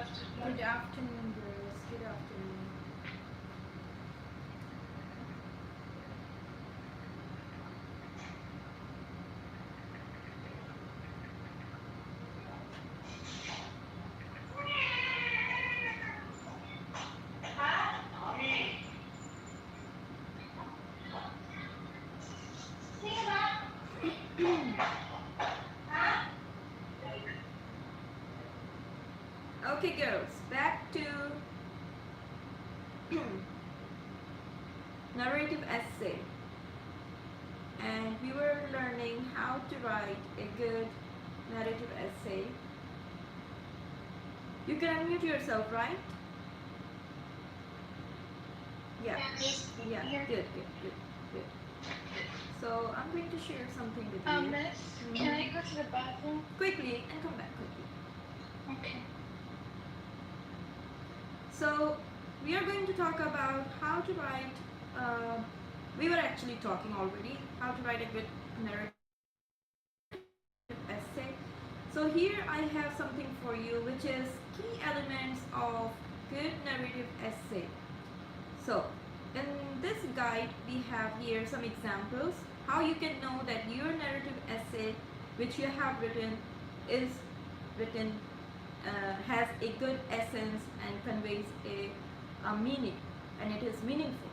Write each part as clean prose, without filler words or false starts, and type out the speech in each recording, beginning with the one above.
afternoon. Good afternoon, girls. Good afternoon. Okay, girls, back to narrative essay. And we were learning how to write a good narrative essay. You can unmute yourself, right? Yeah. Yeah, good. So I'm going to share something with you. Miss, can I go to the bathroom? Quickly, and come back quickly. Okay. So we are going to talk about how to write, we were actually talking already, how to write a good narrative essay. So here I have something for you, which is key elements of good narrative essay. So in this guide we have here some examples how you can know that your narrative essay which you have written is written has a good essence and conveys a meaning and it is meaningful.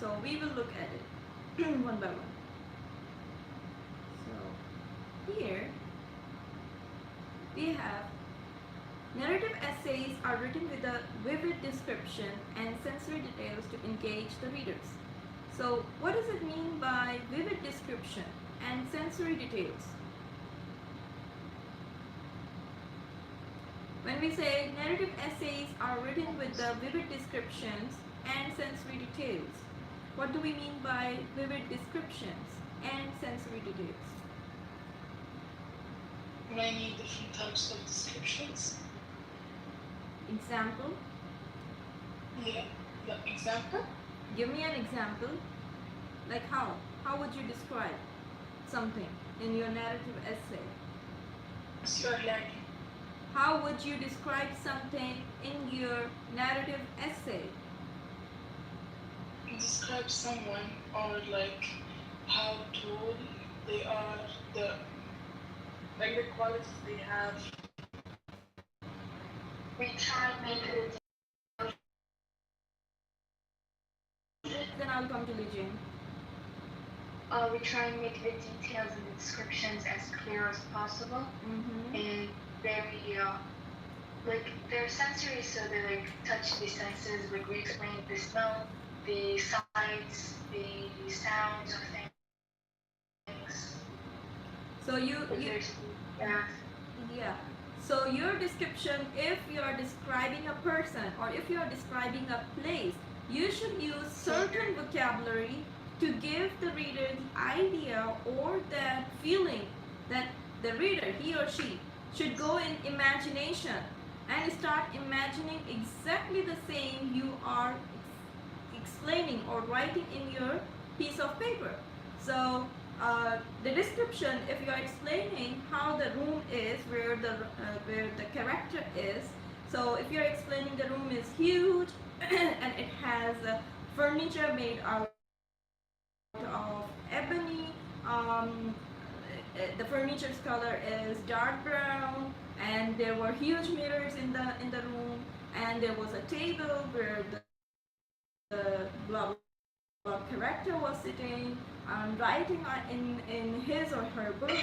So we will look at it one by one. So here we have narrative essays are written with a vivid description and sensory details to engage the readers. So what does it mean by vivid description and sensory details? When we say narrative essays are written with the vivid descriptions and sensory details, what do we mean by vivid descriptions and sensory details? Many different types of descriptions. Example? Yeah, the example? Give me an example. Like how? How would you describe something in your narrative essay? You're learning. How would you describe something in your narrative essay? Describe someone or like how tall they are, the qualities they have. We try and make it. Then I'll come to Lijin. We try and make the details and the descriptions as clear as possible, and very like they're sensory, so they like touch the senses. Like we explain the smell, the sights, the sounds of things. So yeah. So your description, if you are describing a person or if you are describing a place, you should use certain vocabulary to give the reader the idea or that feeling that the reader, he or she, should go in imagination and start imagining exactly the same you are explaining or writing in your piece of paper. So the description, if you are explaining how the room is, where the character is, so if you are explaining the room is huge and it has furniture made out of ebony, the furniture's color is dark brown, and there were huge mirrors in the room, and there was a table where the blah blah character was sitting writing in his or her book.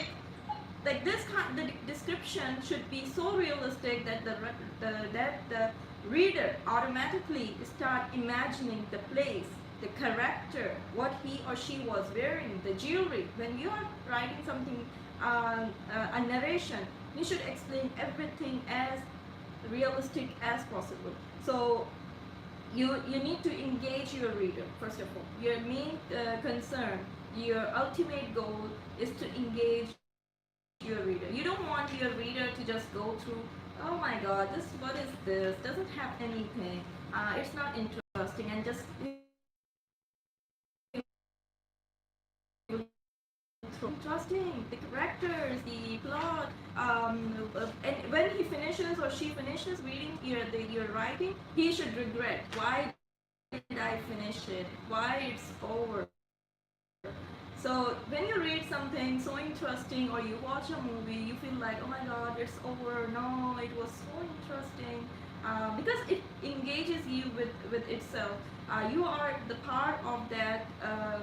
Like this kind, the description should be so realistic that the reader automatically start imagining the place, the character, what he or she was wearing, the jewelry. When you are writing something, a narration, you should explain everything as realistic as possible. So you need to engage your reader first of all. Your main concern, your ultimate goal is to engage your reader. You don't want your reader to just go through, oh my god, what is this, doesn't have anything, it's not interesting, and just trust casting, the characters, the plot, and when he finishes or she finishes reading your writing, he should regret, why did I finish it? Why it's over? So when you read something so interesting or you watch a movie, you feel like, oh my god, it's over. No, it was so interesting. Because it engages you with itself. You are the part of that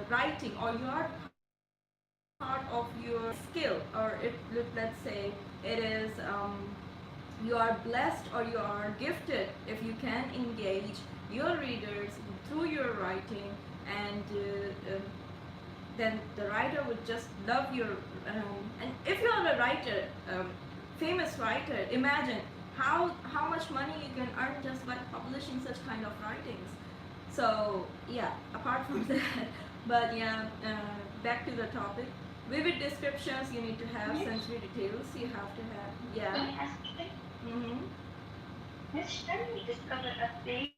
writing, or you are part of your skill, or let's say it is you are blessed or you are gifted if you can engage your readers through your writing, and then the writer would just love your and if you are a writer, famous writer, imagine how much money you can earn just by publishing such kind of writings. So yeah, apart from that, but yeah, back to the topic. Vivid descriptions, you need to have sensory details, you have to have, Let yeah. me ask you, Mm-hmm. Miss Shirley discovered a place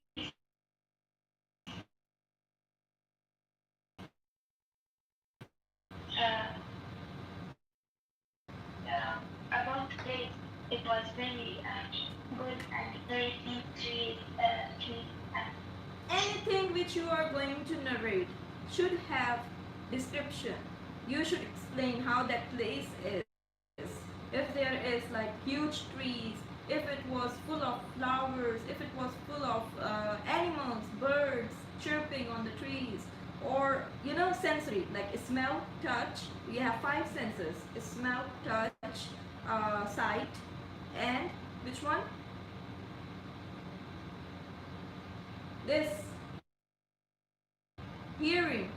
uh, about the place. It was very good and very deep trees. Anything which you are going to narrate should have description. You should explain how that place is. If there is like huge trees, if it was full of flowers, if it was full of animals, birds chirping on the trees, or sensory, like smell, touch. We have five senses: smell, touch, sight, and which one? This hearing.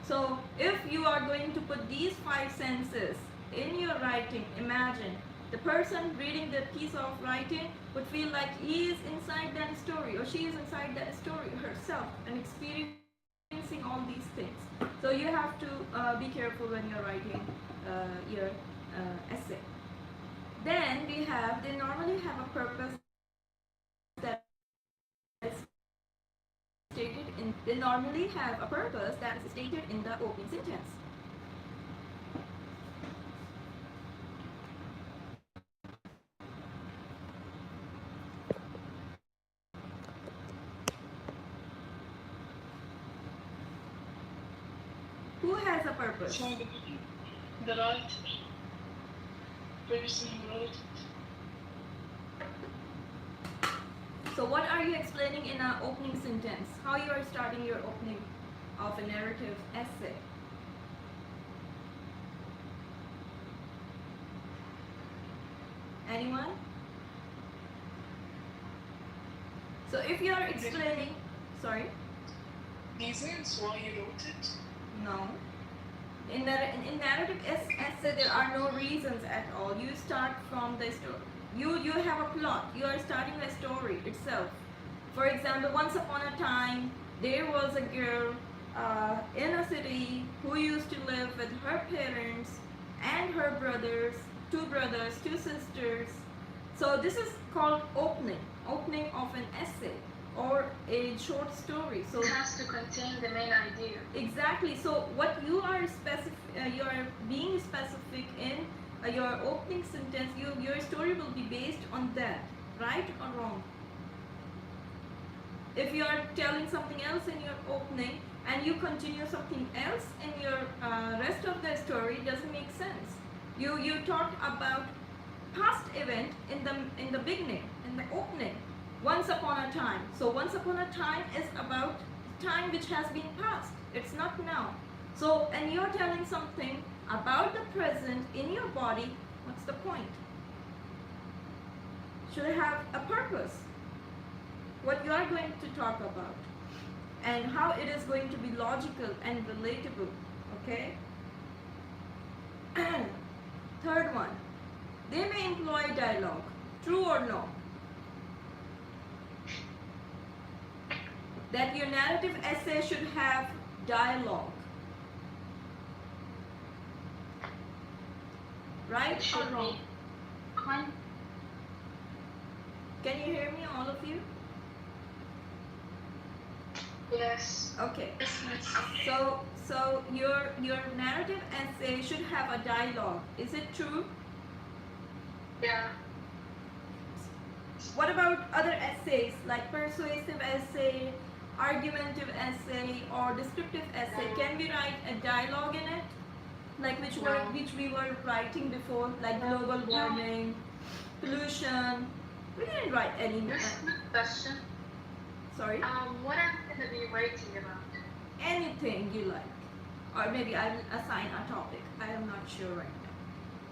So if you are going to put these five senses in your writing, imagine the person reading the piece of writing would feel like he is inside that story or she is inside that story herself and experiencing all these things. So you have to be careful when you're writing your essay. Then they normally have a purpose that is stated in the opening sentence. Who has a purpose? So the writer, person who wrote it. So what are you explaining in an opening sentence? How you are starting your opening of a narrative essay? Anyone? So if you are explaining, sorry, Reasons why you wrote it? no. In narrative essay, there are no reasons at all. You start from the story. You have a plot. You are starting the story itself. For example, once upon a time, there was a girl in a city who used to live with her parents and her brothers, two sisters. So this is called opening of an essay or a short story. So It has to contain the main idea. exactly. So what you are you are being specific in your opening sentence. Your story will be based on that, right or wrong? If you are telling something else in your opening and you continue something else in your rest of the story, it doesn't make sense. You talk about past event in the beginning, in the opening. Once upon a time. So once upon a time is about time which has been past. It's not now. So and you're telling something about the present in your body. What's the point? Should have a purpose. What you are going to talk about and how it is going to be logical and relatable. Okay. Third one, they may employ dialogue. True or no? That your narrative essay should have dialogue. Right It should or wrong? be Can you hear me, all of you? Yes. Okay. Yes, miss. So your narrative essay should have a dialogue. Is it true? Yeah. What about other essays like persuasive essay, argumentative essay, or descriptive essay? No. Can we write a dialogue in it? Like No. which we were writing before, like No. global No. warming, pollution. We didn't write any. There's no question. Sorry. What I'm gonna be writing about? Anything you like, or maybe I will assign a topic. I am not sure right now,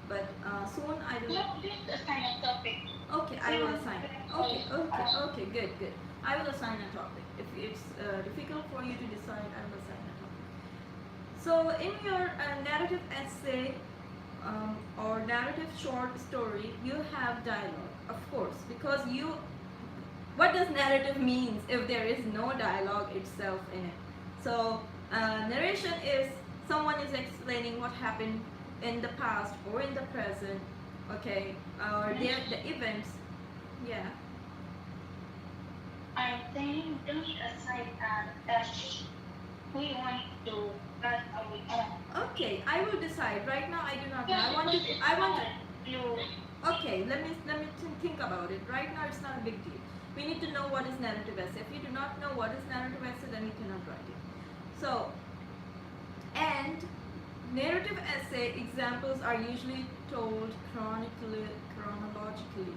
but soon I will. No, just assign a topic. Okay, I will assign. Okay, good. I will assign a topic. If it's difficult for you to decide, I will assign a topic. So in your narrative essay or narrative short story, you have dialogue, of course, because you. What does narrative means if there is no dialogue itself in it? So narration is someone is explaining what happened in the past or in the present, okay, or the events. Yeah. I'm saying don't assign that we want to that our own. Okay, I will decide. Right now, I do not know. I want to. You. Okay, let me think about it. Right now, it's not a big deal. We need to know what is narrative essay. If you do not know what is narrative essay, then you cannot write it. So, and narrative essay examples are usually told chronologically.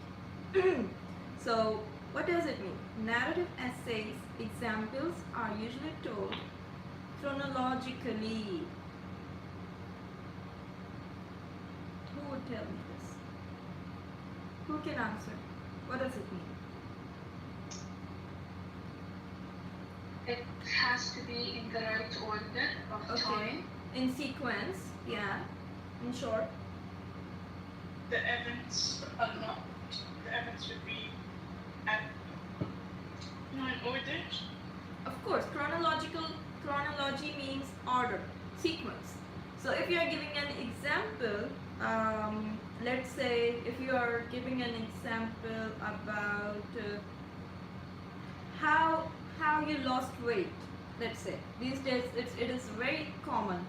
So, what does it mean? Narrative essays examples are usually told chronologically. Who would tell me this? Who can answer? What does it mean? It has to be in the right order of Okay. time. In sequence, yeah. In short. The events are not. The events should be at in order. Of course, chronology means order, sequence. So if you are giving an example, let's say if you are giving an example about how you lost weight, let's say these days it is very common.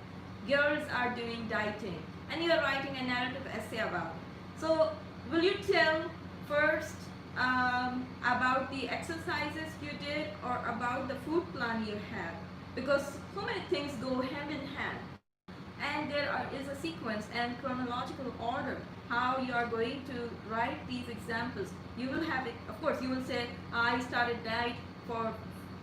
Girls are doing dieting, and you are writing a narrative essay about it. So will you tell first about the exercises you did or about the food plan you had, because so many things go hand in hand, and is a sequence and chronological order how you are going to write these examples. You will have it, of course you will say I started diet for,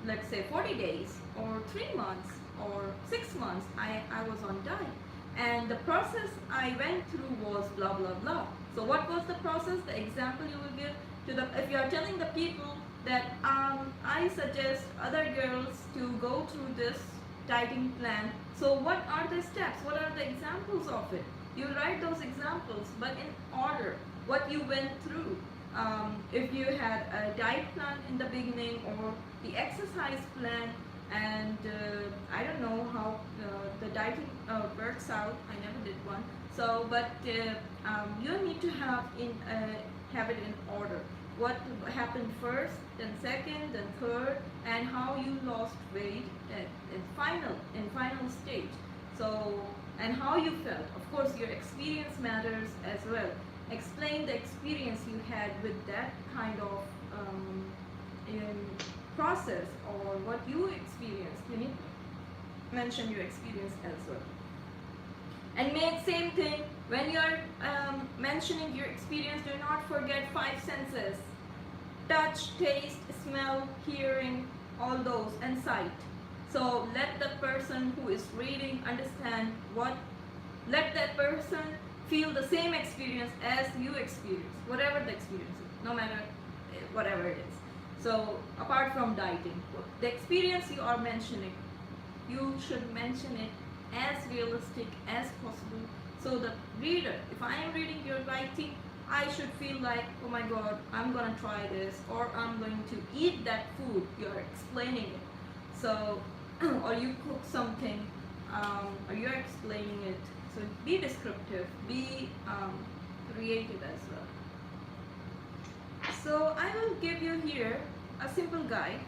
let's say, 40 days or 3 months or 6 months. I was on diet, and the process I went through was blah blah blah. So what was the process? The example you will give to the, if you are telling the people that I suggest other girls to go through this dieting plan. So what are the steps? What are the examples of it? You write those examples, but in order. What you went through. If you had a diet plan in the beginning or the exercise plan, and I don't know how the dieting works out. I never did one. So, but you need to have it in order. What happened first, then second, then third, and how you lost weight in final stage. So, and how you felt. Of course, your experience matters as well. Explain the experience you had with that kind of process, or what you experienced. You need to mention your experience as well. And make same thing when you're mentioning your experience. Do not forget 5 senses: touch, taste, smell, hearing, all those, and sight. So let the person who is reading understand what. Let that person feel the same experience as you experience, whatever the experience is, no matter whatever it is. So apart from dieting, the experience you are mentioning, you should mention it as realistic as possible. So the reader, if I am reading your writing, I should feel like, oh my god, I'm gonna try this, or I'm going to eat that food. You're explaining it. So, or you cook something, or you're explaining it. So be descriptive, be creative as well. So I will give you here a simple guide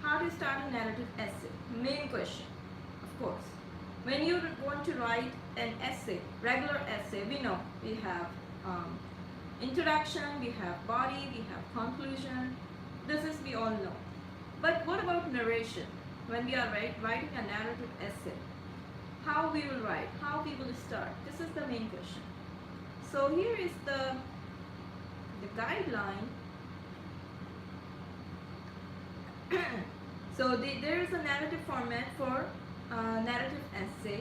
how to start a narrative essay. Main question, of course. When you want to write an essay, regular essay, we know we have introduction, we have body, we have conclusion. This is we all know. But what about narration? When we are writing a narrative essay, how we will write, how we will start. This is the main question. So here is the guideline. So there is a narrative format for narrative essay.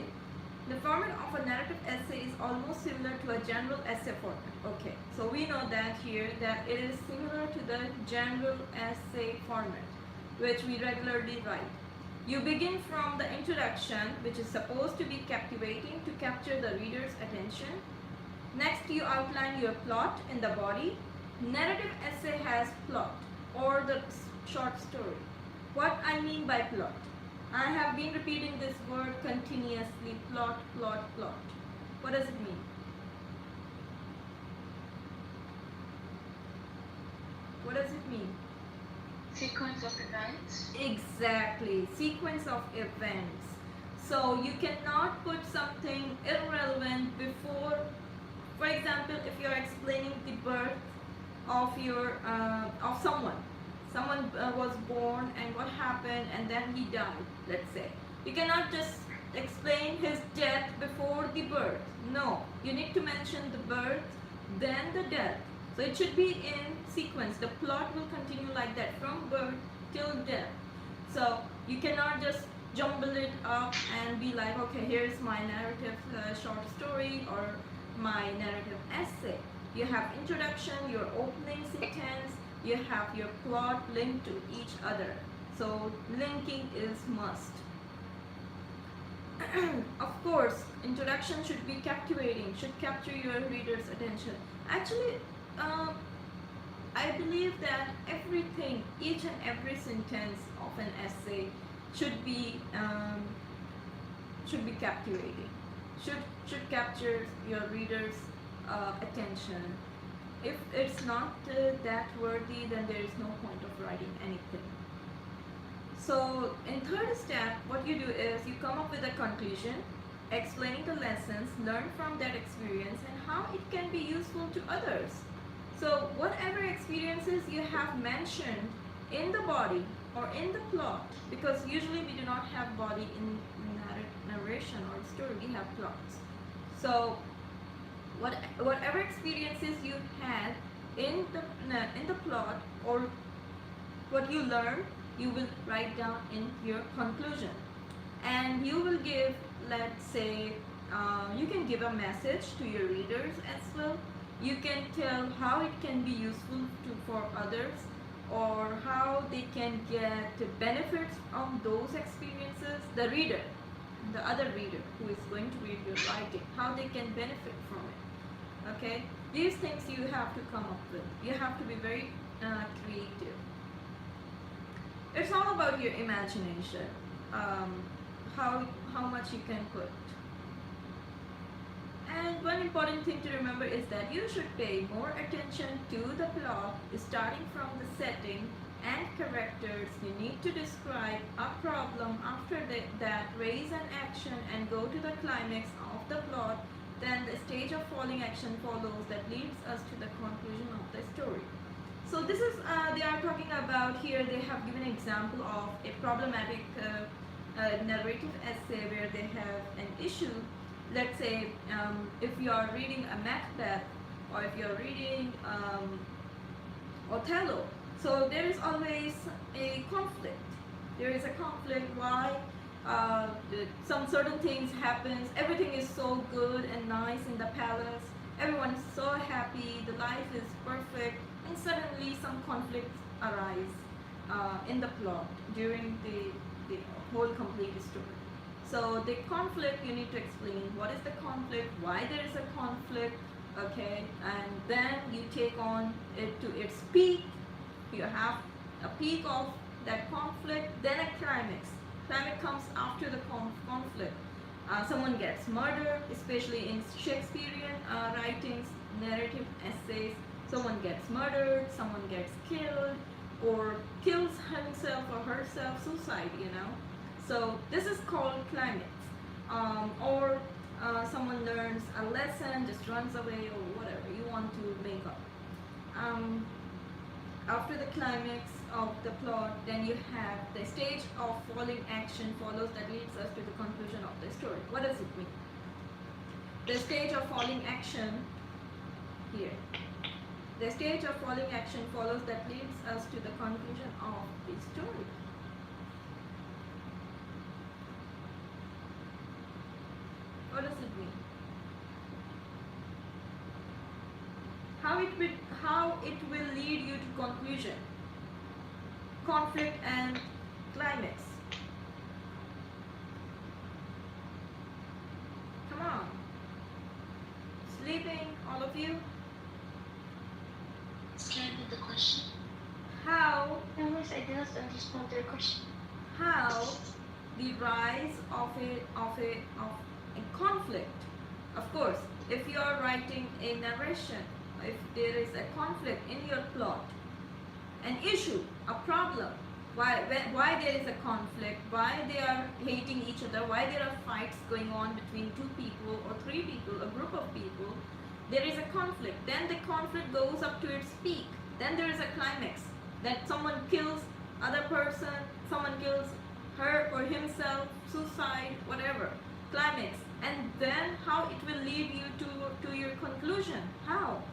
The format of a narrative essay is almost similar to a general essay format. Okay, so we know that here that it is similar to the general essay format, which we regularly write. You begin from the introduction, which is supposed to be captivating to capture the reader's attention. Next, you outline your plot in the body. Narrative essay has plot or the short story. What I mean by plot? I have been repeating this word continuously, plot, plot, plot. What does it mean? What does it mean? Sequence of events. Exactly, sequence of events. So you cannot put something irrelevant before. For example, if you are explaining the birth of your of someone was born and what happened and then he died, let's say, you cannot just explain his death before the birth. No, you need to mention the birth, then the death. So it should be in sequence. The plot will continue like that from birth till death. So you cannot just jumble it up and be like, okay, here's my narrative short story or my narrative essay. You have introduction, your opening sentence, you have your plot linked to each other. So linking is must. Of course, introduction should be captivating, should capture your reader's attention. Actually, I believe that everything, each and every sentence of an essay should be captivating, should capture your reader's attention. If it's not that worthy, then there is no point of writing anything. So in third step, what you do is you come up with a conclusion, explaining the lessons learned from that experience and how it can be useful to others. So whatever experiences you have mentioned in the body or in the plot, because usually we do not have body in narration or story, we have plots. So whatever experiences you had in the plot or what you learned, you will write down in your conclusion, and you will give, let's say, you can give a message to your readers as well. You can tell how it can be useful for others, or how they can get benefits from those experiences. The reader, the other reader who is going to read your writing, how they can benefit from it. Okay, these things you have to come up with. You have to be very creative. It's all about your imagination, how much you can put. And one important thing to remember is that you should pay more attention to the plot, starting from the setting and characters. You need to describe a problem, after that raise an action and go to the climax of the plot. Then the stage of falling action follows that leads us to the conclusion of the story. So this is, they are talking about here, they have given an example of a problematic narrative essay where they have an issue. Let's say if you are reading a Macbeth, or if you are reading Othello, so there is always a conflict. There is a conflict. Why? Some certain things happens. Everything is so good and nice in the palace. Everyone is so happy. The life is perfect, and suddenly some conflicts arise in the plot during the whole complete story. So the conflict, you need to explain what is the conflict, why there is a conflict, okay, and then you take on it to its peak. You have a peak of that conflict, then a climax. Climax comes after the conflict. Someone gets murdered, especially in Shakespearean writings, narrative essays. Someone gets murdered, someone gets killed, or kills himself or herself, suicide, So this is called climax. Or someone learns a lesson, just runs away, or whatever you want to make up. Um, After the climax of the plot, then you have the stage of falling action follows that leads us to the conclusion of the story. What does it mean? The stage of falling action here. The stage of falling action follows that leads us to the conclusion of the story. What does it mean? How it will lead you to conclusion, conflict and climax. Come on. Sleeping, all of you? Can you repeat the question? How No, miss, I didn't understand the question. how the rise of a conflict. Of course, if you are writing a narration, if there is a conflict in your plot, an issue, a problem, why there is a conflict, why they are hating each other, why there are fights going on between two people or three people, a group of people, there is a conflict. Then the conflict goes up to its peak. Then there is a climax. That someone kills other person, someone kills her or himself, suicide, whatever. Climax. And then how it will lead you to your conclusion. How?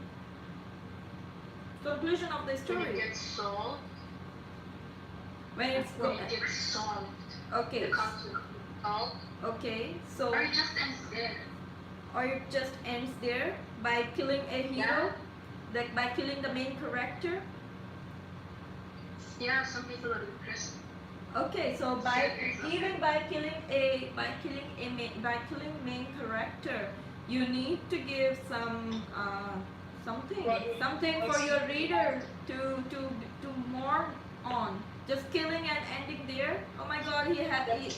Conclusion of the When it story. gets solved, When it's when it gets solved, okay. the conflict is solved, Okay. So or it just ends there. or it just ends there by killing a hero, like by killing the main character. Yeah, some people are depressed. Okay, so by killing main character, you need to give something for your reader to mourn on. Just killing and ending there. Oh my God, he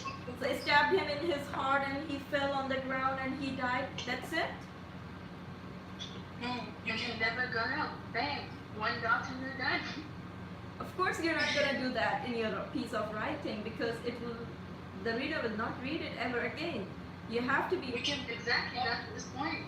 stabbed him in his heart and he fell on the ground and he died. That's it. No, you And he can never got up. Bang, one dot and you're done. Of course, you're not gonna do that in your piece of writing because the reader will not read it ever again. You have to be. we can Exactly, that's the point.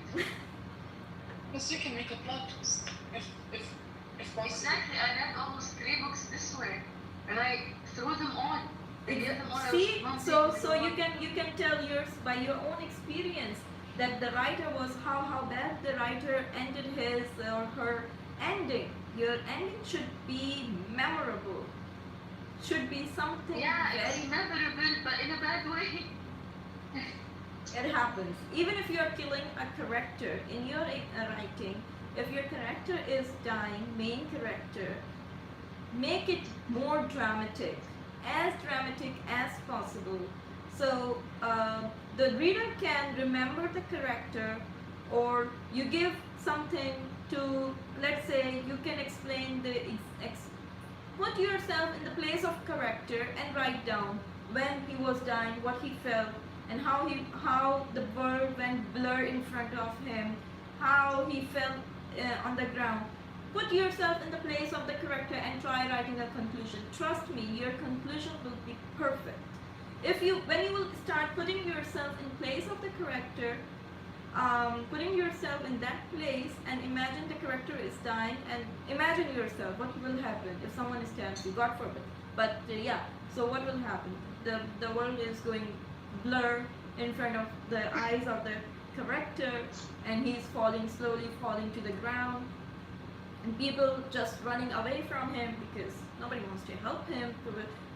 yes, you can make a plot twist if possible. Exactly, I read almost 3 books this way, and I threw them on. I gave them on. See, so you can tell yours by your own experience that the writer was how bad the writer ended his or her ending. Your ending should be memorable. Should be something Yeah, very. it's memorable, but in a bad way. It happens. Even if you're killing a character in your writing, if your character is dying, main character, make it more dramatic as possible. So the reader can remember the character, or you give something to, let's say, you can explain put yourself in the place of character and write down when he was dying, what he felt, and how the world went blur in front of him, how he felt on the ground. Put yourself in the place of the character and try writing a conclusion. Trust me, your conclusion will be perfect. When you will start putting yourself in place of the character, putting yourself in that place and imagine the character is dying and imagine yourself what will happen if someone stabs you, God forbid. But yeah, so what will happen? The world is going blur in front of the eyes of the character and he's slowly falling to the ground, and people just running away from him because nobody wants to help him.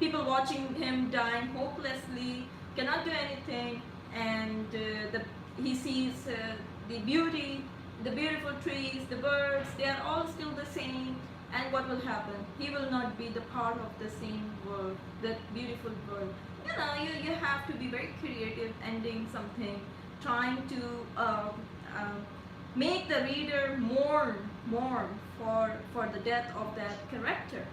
People watching him dying hopelessly, cannot do anything, and he sees the beautiful trees, the birds, they are all still the same. And what will happen? He will not be the part of the same world, that beautiful world. You have to be very creative, ending something, trying to make the reader mourn for the death of that character.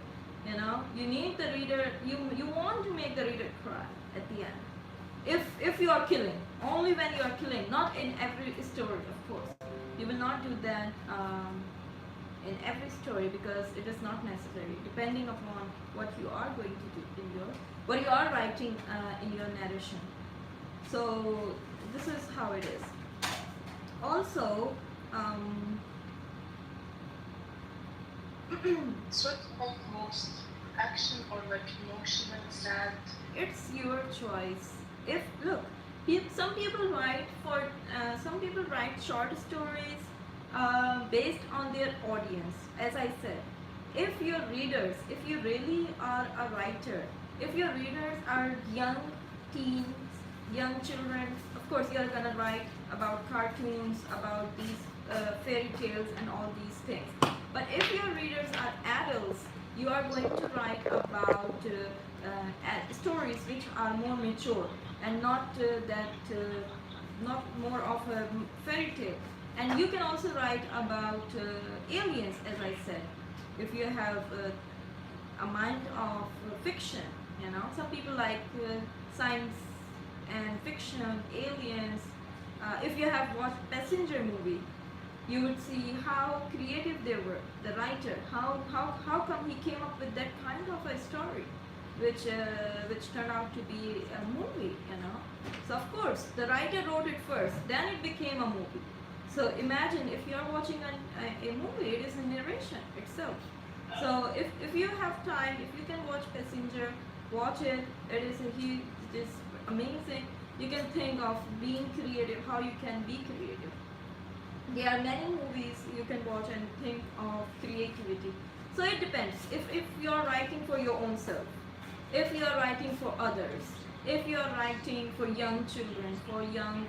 You need the reader. You want to make the reader cry at the end. If you are killing, only when you are killing, not in every story, of course. You will not do that in every story, because it is not necessary, depending upon what you are going to do in your, what you are writing in your narration. So this is how it is. Also, So it's like most action or like emotional, sad. it's your choice. If look, some people write for some people write short stories based on their audience. As I said, if your readers, if you really are a writer, if your readers are young teens, young children, of course you're gonna write about cartoons, about these fairy tales and all these things. But if your readers are adults, you are going to write about stories which are more mature and not not more of a fairy tale. And you can also write about aliens, as I said, if you have a mind of fiction. You know, some people like science and fiction, aliens. If you have watched Passenger movie, you would see how creative they were, the writer, how come he came up with that kind of a story, which turned out to be a movie, you know. So of course the writer wrote it first, then it became a movie. So imagine if you are watching a movie, it is a narration itself. So if you have time, if you can watch Passenger, watch it. It is a huge, it is amazing. You can think of being creative, how you can be creative. There are many movies you can watch and think of creativity. So it depends. If you are writing for your own self, if you are writing for others, if you are writing for young children, for young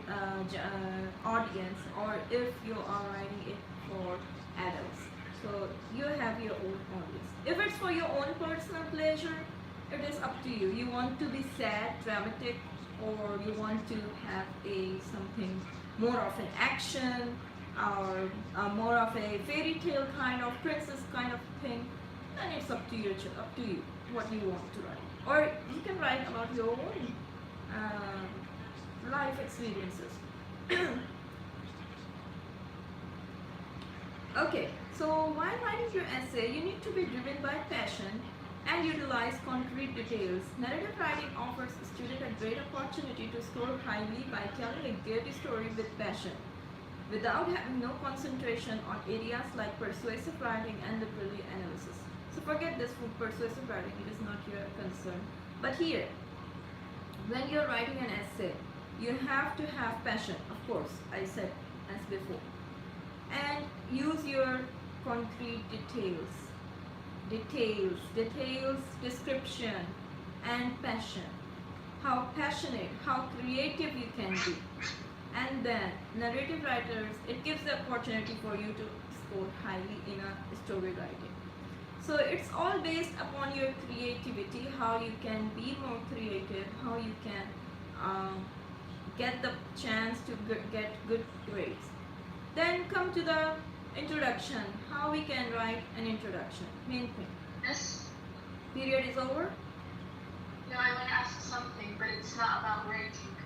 audience, or if you are writing it for adults. So you have your own audience. If it's for your own personal pleasure, it is up to you. You want to be sad, dramatic, or you want to have a something more of an action, or more of a fairy tale kind of princess kind of thing, then it's up to you, what you want to write. Or you can write about your own life experiences. Okay, so while writing your essay, you need to be driven by passion and utilize concrete details. Narrative writing offers a student a great opportunity to score highly by telling a good story with passion, without having no concentration on areas like persuasive writing and literary analysis. So forget this for persuasive writing, it is not your concern. But here, when you're writing an essay, you have to have passion, of course, I said as before. And use your concrete details, description, and passion. How passionate, how creative you can be. And then narrative writers, it gives the opportunity for you to score highly in a story writing. So it's all based upon your creativity, how you can be more creative, how you can get the chance to get good grades. Then come to the introduction, how we can write an introduction, main thing. Yes. Period is over. No, I want to ask something, but it's not about writing.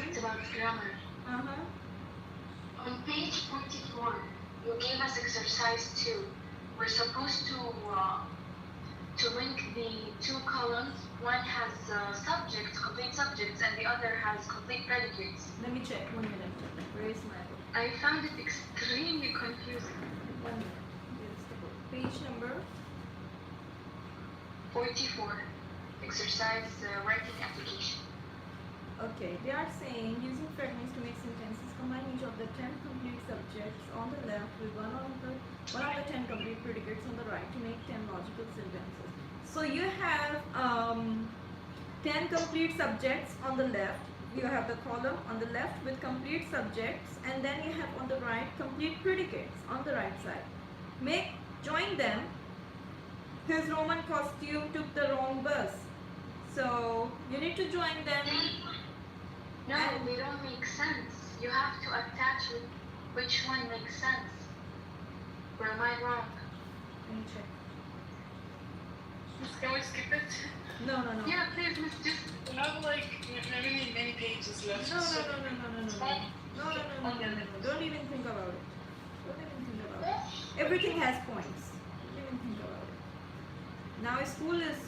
It's about grammar. On page 44, you gave us exercise 2. We're supposed to link the two columns. One has subjects, complete subjects, and the other has complete predicates. Let me check, 1 minute. Where is my book? I found it extremely confusing. 1 minute. Here's the book. Page number 44, exercise writing application. Okay, they are saying using fragments to make sentences, combine each of the 10 complete subjects on the left with one of the 10 complete predicates on the right to make 10 logical sentences. So you have 10 complete subjects on the left. You have the column on the left with complete subjects, and then you have on the right complete predicates on the right side. Join them. His Roman costume took the wrong bus. So you need to join them. No, they don't make sense. You have to attach with which one makes sense. Or am I wrong? Let me check. Can we skip it? No. Yeah, please, Miss. Just We have like many pages left. No. so it's fine. No. Don't even think about it. Don't even think about Everything has points. Don't even think about it. Now school is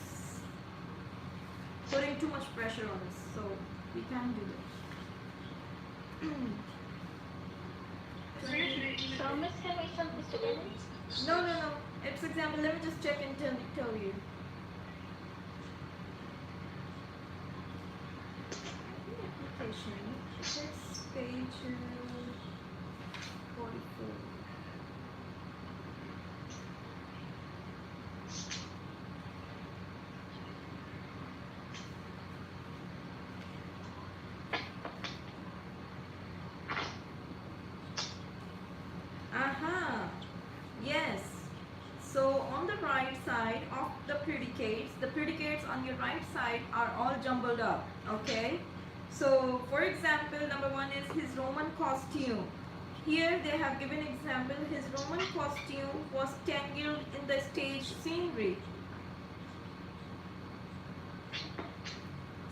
putting too much pressure on us, so we can't do that. So, Miss, can we send this to Ellen? No. It's example. Let me just check and tell you. Application. It's page 44. Yes. So on the right side of the predicates on your right side are all jumbled up. Okay. So for example, number one is his Roman costume. Here they have given example. His Roman costume was tangled in the stage scenery.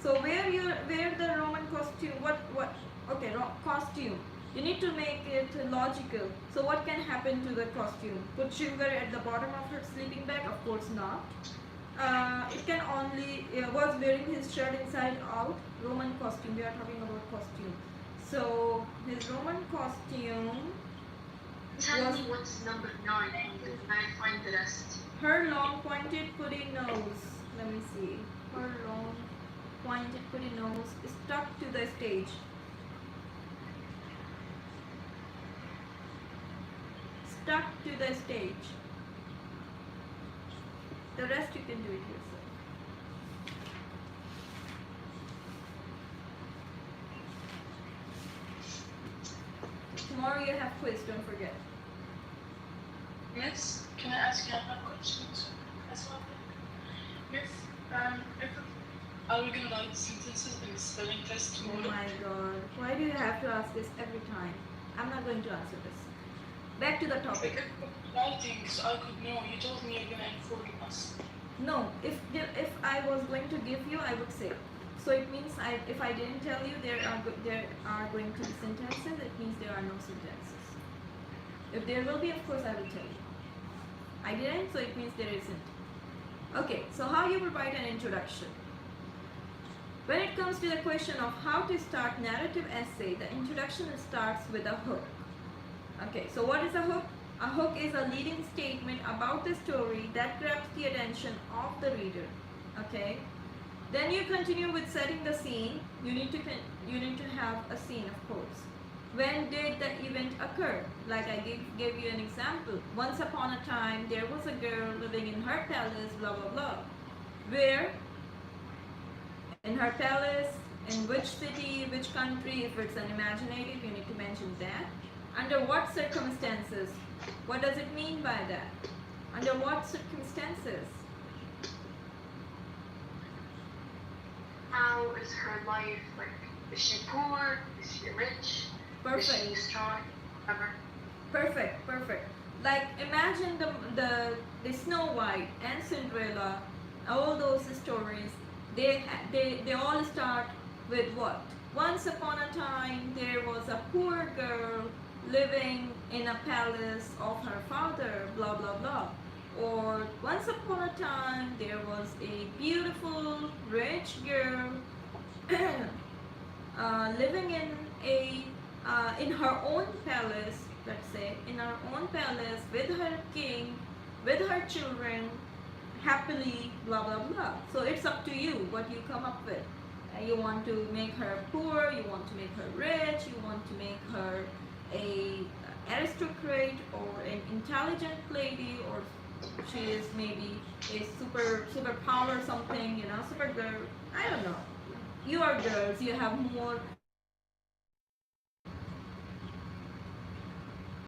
So where the Roman costume? What? Okay, costume. You need to make it logical. So what can happen to the costume? Put sugar at the bottom of her sleeping bag? Of course not. It can only was wearing his shirt inside out. Roman costume. We are talking about costume. So his Roman costume Tell me what's number 9 and I find the rest. Her long pointed putty nose. Let me see. Her long pointed putty nose is stuck to the stage. Stuck to the stage. The rest you can do it yourself. Tomorrow you have quiz, don't forget. Miss, can I ask you a question as well? Miss, if are we gonna write sentences in the spelling test Oh tomorrow? my god. Why do you have to ask this every time? I'm not going to answer this. Back to the topic. Because writing, so I could know. You told me you're gonna inform us. No, if I was going to give you, I would say. So it means if I didn't tell you there are going to be sentences, it means there are no sentences. If there will be, of course I will tell you. I didn't, so it means there isn't. Okay, so how you will write an introduction? When it comes to the question of how to start narrative essay, the introduction starts with a hook. Okay, so what is a hook? A hook is a leading statement about the story that grabs the attention of the reader. Okay. Then you continue with setting the scene. You need to have a scene, of course. When did the event occur? Like I gave you an example. Once upon a time, there was a girl living in her palace, blah blah blah. Where? In her palace, in which city, which country? If it's an imaginative, you need to mention that. Under what circumstances? What does it mean by that? Under what circumstances? How is her life like? Is she poor? Is she rich? Perfect. Is she strong? Whatever. Perfect. Like imagine the Snow White and Cinderella, all those stories. They all start with what? Once upon a time, there was a poor girl living in a palace of her father, blah blah blah. Or once upon a time, there was a beautiful rich girl living in her own palace. Let's say in her own palace with her king, with her children, happily, blah blah blah. So it's up to you what you come up with. You want to make her poor, you want to make her rich, you want to make her a aristocrat or an intelligent lady, or she is maybe a super power something, super girl. I don't know. You are girls, you have more